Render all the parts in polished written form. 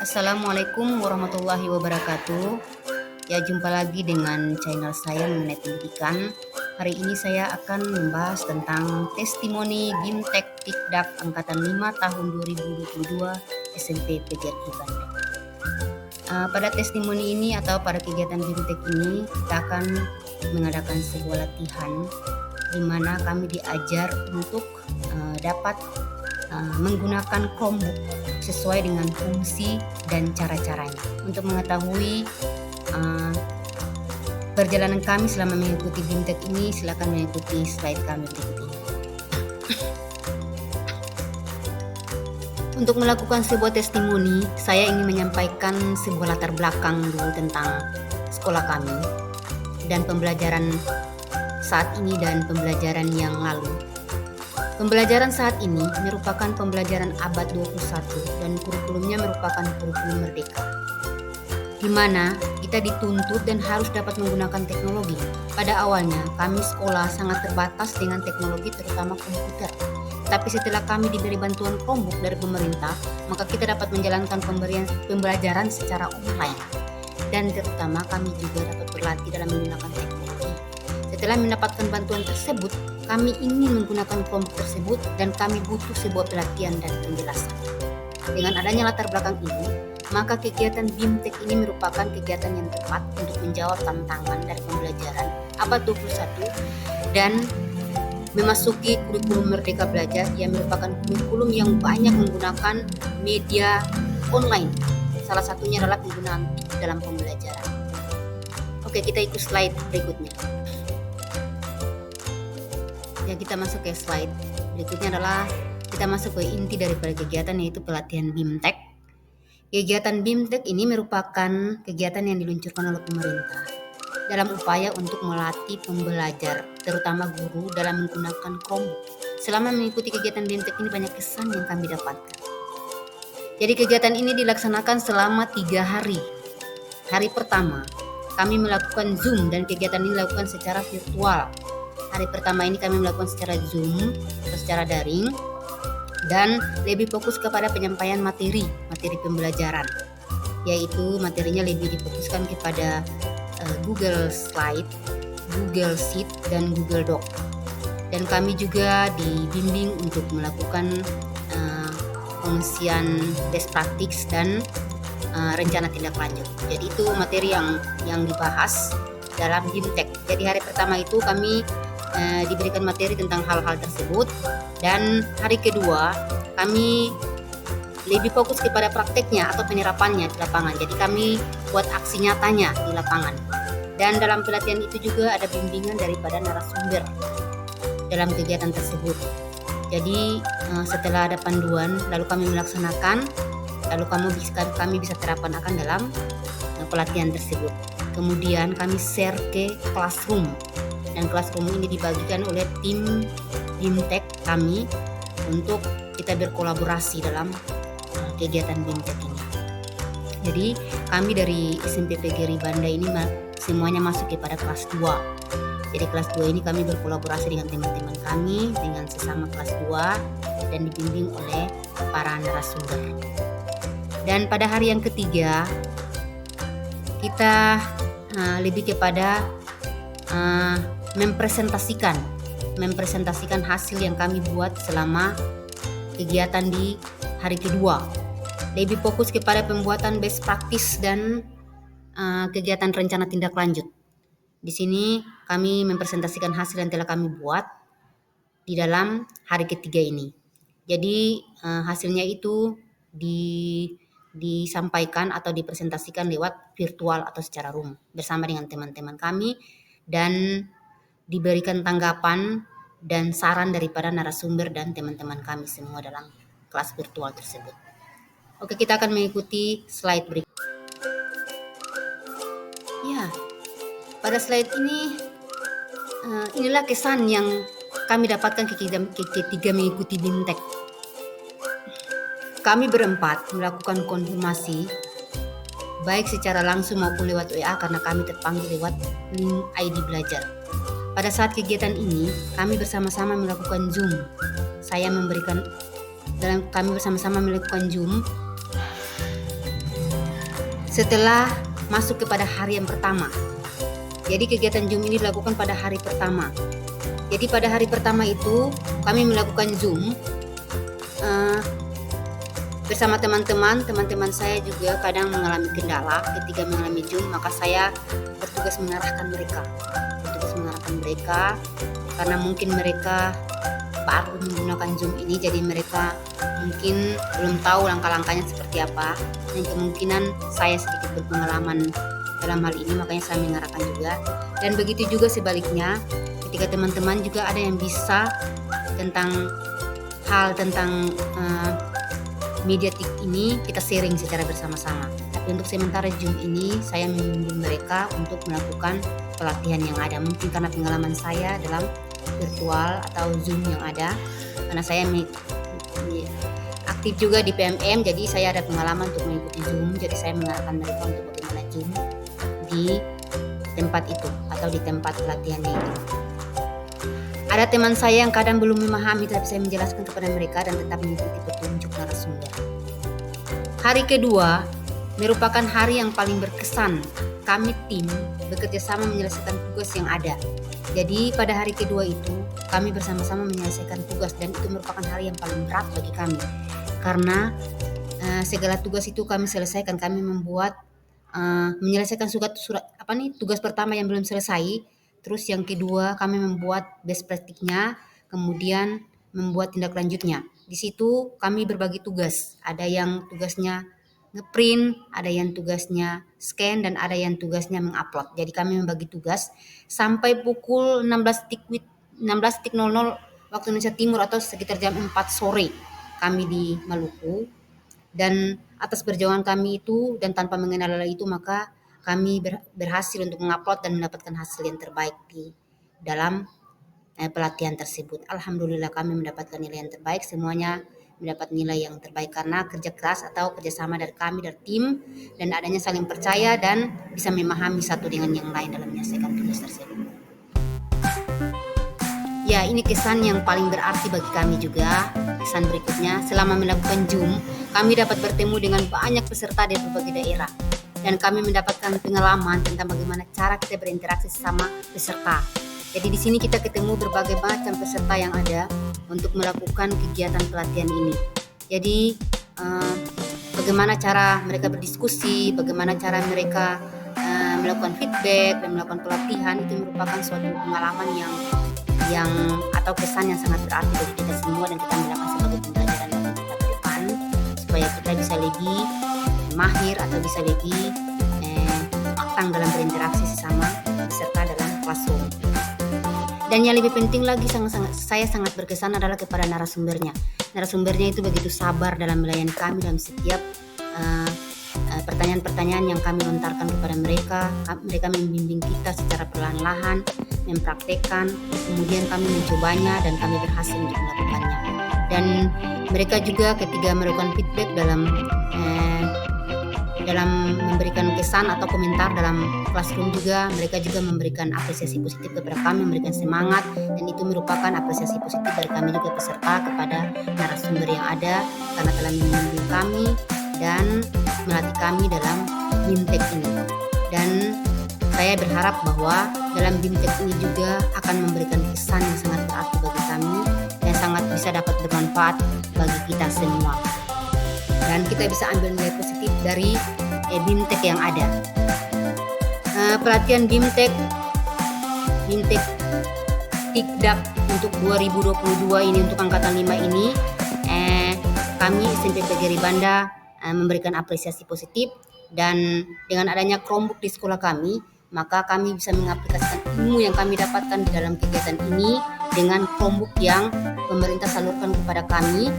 Assalamualaikum warahmatullahi wabarakatuh. Ya, jumpa lagi dengan channel saya mengenai pendidikan. Hari ini saya akan membahas tentang testimoni BIMTEK Tikdak Angkatan 5 tahun 2022 SMP PGRI Bandung. Pada testimoni ini atau pada kegiatan BIMTEK ini kita akan mengadakan sebuah latihan di mana kami diajar untuk dapat menggunakan Chromebook sesuai dengan fungsi dan cara-caranya. Untuk mengetahui perjalanan kami selama mengikuti BIMTEK ini, silakan mengikuti slide kami berikut ini. Untuk melakukan sebuah testimoni, saya ingin menyampaikan sebuah latar belakang dulu tentang sekolah kami dan pembelajaran saat ini dan pembelajaran yang lalu. Pembelajaran saat ini merupakan pembelajaran abad 21 dan kurikulumnya merupakan kurikulum merdeka, di mana kita dituntut dan harus dapat menggunakan teknologi. Pada awalnya, kami sekolah sangat terbatas dengan teknologi terutama komputer. Tapi setelah kami diberi bantuan Chromebook dari pemerintah, maka kita dapat menjalankan pembelajaran secara online. Dan terutama kami juga dapat berlatih dalam menggunakan teknologi. Setelah mendapatkan bantuan tersebut, kami ingin menggunakan Chromebook tersebut dan kami butuh sebuah pelatihan dan penjelasan. Dengan adanya latar belakang ini, maka kegiatan BIMTEK ini merupakan kegiatan yang tepat untuk menjawab tantangan dari pembelajaran abad 21 dan memasuki kurikulum Merdeka Belajar yang merupakan kurikulum yang banyak menggunakan media online. Salah satunya adalah penggunaan TIK dalam pembelajaran. Oke, kita ikut slide berikutnya. Ya, kita masuk ke slide berikutnya adalah kita masuk ke inti daripada kegiatan, yaitu pelatihan BIMTEK. Kegiatan BIMTEK ini merupakan kegiatan yang diluncurkan oleh pemerintah dalam upaya untuk melatih pembelajar, terutama guru, dalam menggunakan Chromebook. Selama mengikuti kegiatan BIMTEK ini banyak kesan yang kami dapatkan. Jadi kegiatan ini dilaksanakan selama 3 hari. Hari pertama kami melakukan Zoom dan kegiatan ini dilakukan secara virtual. Hari pertama ini kami melakukan secara Zoom atau secara daring dan lebih fokus kepada penyampaian materi pembelajaran, yaitu materinya lebih difokuskan kepada Google Slide, Google Sheet, dan Google Doc. Dan kami juga dibimbing untuk melakukan pengisian best practice dan rencana tindak lanjut. Jadi itu materi yang dibahas dalam BIMTEK. Jadi hari pertama itu kami diberikan materi tentang hal-hal tersebut, dan hari kedua kami lebih fokus kepada prakteknya atau penerapannya di lapangan. Jadi kami buat aksi nyatanya di lapangan. Dan dalam pelatihan itu juga ada bimbingan daripada narasumber dalam kegiatan tersebut. Jadi setelah ada panduan, lalu kami melaksanakan, lalu kami bisa terapkan akan dalam pelatihan tersebut. Kemudian kami share ke classroom, dan classroom ini dibagikan oleh tim BIMTEK kami untuk kita berkolaborasi dalam kegiatan BIMTEK ini. Jadi kami dari SMP PGRI Banda ini semuanya masuk kepada kelas 2. Jadi kelas 2 ini kami berkolaborasi dengan teman-teman kami, dengan sesama kelas 2, dan dibimbing oleh para narasumber. Dan pada hari yang ketiga kita lebih kepada mempresentasikan hasil yang kami buat selama kegiatan di hari kedua. Lebih fokus kepada pembuatan best practice dan kegiatan rencana tindak lanjut. Di sini kami mempresentasikan hasil yang telah kami buat di dalam hari ketiga ini. Jadi hasilnya itu disampaikan atau dipresentasikan lewat virtual atau secara room bersama dengan teman-teman kami, dan diberikan tanggapan dan saran daripada narasumber dan teman-teman kami semua dalam kelas virtual tersebut. Oke, kita akan mengikuti slide berikut. Ya, pada slide ini inilah kesan yang kami dapatkan ketika mengikuti BIMTEK. Kami berempat melakukan konfirmasi baik secara langsung maupun lewat WA karena kami terpanggil lewat link ID belajar. Pada saat kegiatan ini, kami bersama-sama melakukan Zoom. Kami bersama-sama melakukan Zoom setelah masuk kepada hari yang pertama. Jadi kegiatan Zoom ini dilakukan pada hari pertama. Jadi pada hari pertama itu kami melakukan Zoom bersama teman-teman saya juga kadang mengalami kendala ketika mengalami Zoom, maka saya bertugas mengarahkan mereka karena mungkin mereka baru menggunakan Zoom ini, jadi mereka mungkin belum tahu langkah-langkahnya seperti apa, dan kemungkinan saya sedikit berpengalaman dalam hal ini, makanya saya mengarahkan juga. Dan begitu juga sebaliknya, ketika teman-teman juga ada yang bisa tentang Mediatik ini, kita sharing secara bersama-sama. Tapi untuk sementara Zoom ini saya membimbing mereka untuk melakukan pelatihan yang ada, mungkin karena pengalaman saya dalam virtual atau Zoom yang ada, karena saya aktif juga di PMM, jadi saya ada pengalaman untuk mengikuti Zoom, jadi saya mengarahkan mereka untuk bagaimana Zoom di tempat itu atau di tempat pelatihannya itu. Ada teman saya yang kadang belum memahami, tapi saya menjelaskan kepada mereka dan tetap mengikuti petunjuk narasumber. Hari kedua merupakan hari yang paling berkesan. Kami tim bekerja sama menyelesaikan tugas yang ada. Jadi pada hari kedua itu kami bersama-sama menyelesaikan tugas, dan itu merupakan hari yang paling berat bagi kami. Karena segala tugas itu kami selesaikan. Kami membuat menyelesaikan tugas pertama yang belum selesai. Terus yang kedua kami membuat best practice-nya, kemudian membuat tindak lanjutnya. Di situ kami berbagi tugas. Ada yang tugasnya ngeprint, ada yang tugasnya scan, dan ada yang tugasnya mengupload. Jadi kami membagi tugas sampai pukul 16.00 waktu Indonesia Timur atau sekitar jam 4 sore kami di Maluku. Dan atas perjuangan kami itu dan tanpa mengenal lelah itu, maka kami berhasil untuk mengupload dan mendapatkan hasil yang terbaik di dalam pelatihan tersebut. Alhamdulillah kami mendapatkan nilai yang terbaik, semuanya mendapat nilai yang terbaik karena kerja keras atau kerjasama dari kami, dari tim, dan adanya saling percaya dan bisa memahami satu dengan yang lain dalam menyelesaikan tugas tersebut. Ya, ini kesan yang paling berarti bagi kami juga. Kesan berikutnya, selama melakukan Zoom, kami dapat bertemu dengan banyak peserta dari berbagai daerah. Dan kami mendapatkan pengalaman tentang bagaimana cara kita berinteraksi sama peserta. Jadi di sini kita ketemu berbagai macam peserta yang ada untuk melakukan kegiatan pelatihan ini. Jadi bagaimana cara mereka berdiskusi, bagaimana cara mereka melakukan feedback dan melakukan pelatihan, itu merupakan suatu pengalaman yang atau kesan yang sangat berarti bagi kita semua, dan kita melakukan sebagai pembelajaran bagi kita ke depan supaya kita bisa lebih mahir atau bisa lebih matang dalam berinteraksi sesama peserta dalam classroom. Dan yang lebih penting lagi, saya sangat berkesan adalah kepada narasumbernya. Narasumbernya itu begitu sabar dalam melayani kami dalam setiap pertanyaan-pertanyaan yang kami lontarkan kepada mereka. Mereka membimbing kita secara perlahan-lahan, mempraktekkan, kemudian kami mencobanya dan kami berhasil untuk melakukannya. Dan mereka juga ketika melakukan feedback dalam memberikan kesan atau komentar dalam classroom juga, mereka juga memberikan apresiasi positif kepada kami, memberikan semangat, dan itu merupakan apresiasi positif dari kami juga peserta kepada narasumber yang ada karena telah membimbing kami dan melatih kami dalam BIMTEK ini. Dan saya berharap bahwa dalam BIMTEK ini juga akan memberikan kesan yang sangat berarti bagi kami dan sangat bisa dapat bermanfaat bagi kita semua. Dan kita bisa ambil nilai positif dari BIMTEK yang ada. Pelatihan BIMTEK TIKDAK untuk 2022 ini, untuk angkatan 5 ini, kami SMP PGRI Banda memberikan apresiasi positif, dan dengan adanya Chromebook di sekolah kami, maka kami bisa mengaplikasikan ilmu yang kami dapatkan di dalam kegiatan ini dengan Chromebook yang pemerintah salurkan kepada kami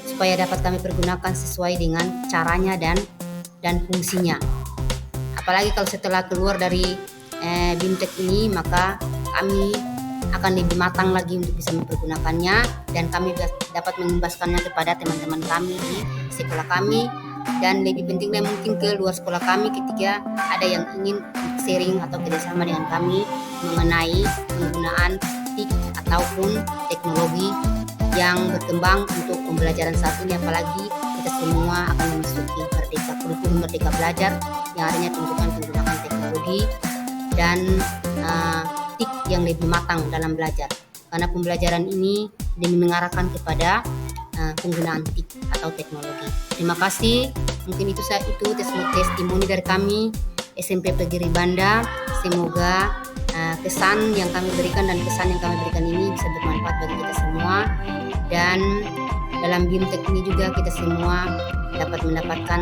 supaya dapat kami pergunakan sesuai dengan caranya dan fungsinya. Apalagi kalau setelah keluar dari BIMTEK ini, maka kami akan lebih matang lagi untuk bisa mempergunakannya, dan kami dapat mengimbaskannya kepada teman-teman kami di sekolah kami, dan lebih pentingnya mungkin ke luar sekolah kami ketika ada yang ingin sharing atau kerjasama dengan kami mengenai penggunaan TIK ataupun teknologi yang berkembang untuk pembelajaran saat ini, apalagi kita semua akan memasuki Merdeka kurikulum Merdeka Belajar yang artinya tuntutan penggunaan teknologi dan TIK yang lebih matang dalam belajar. Karena pembelajaran ini demi mengarahkan kepada penggunaan TIK atau teknologi. Terima kasih. Mungkin itu testimoni dari kami SMP Pegiri Banda. Semoga kesan yang kami berikan dan kesan yang kami berikan ini bisa bermanfaat bagi kita semua, dan dalam BIMTEK ini juga kita semua dapat mendapatkan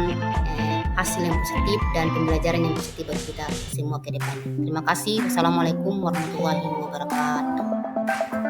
hasil yang positif dan pembelajaran yang positif bagi kita semua ke depan. Terima kasih. Wassalamualaikum warahmatullahi wabarakatuh.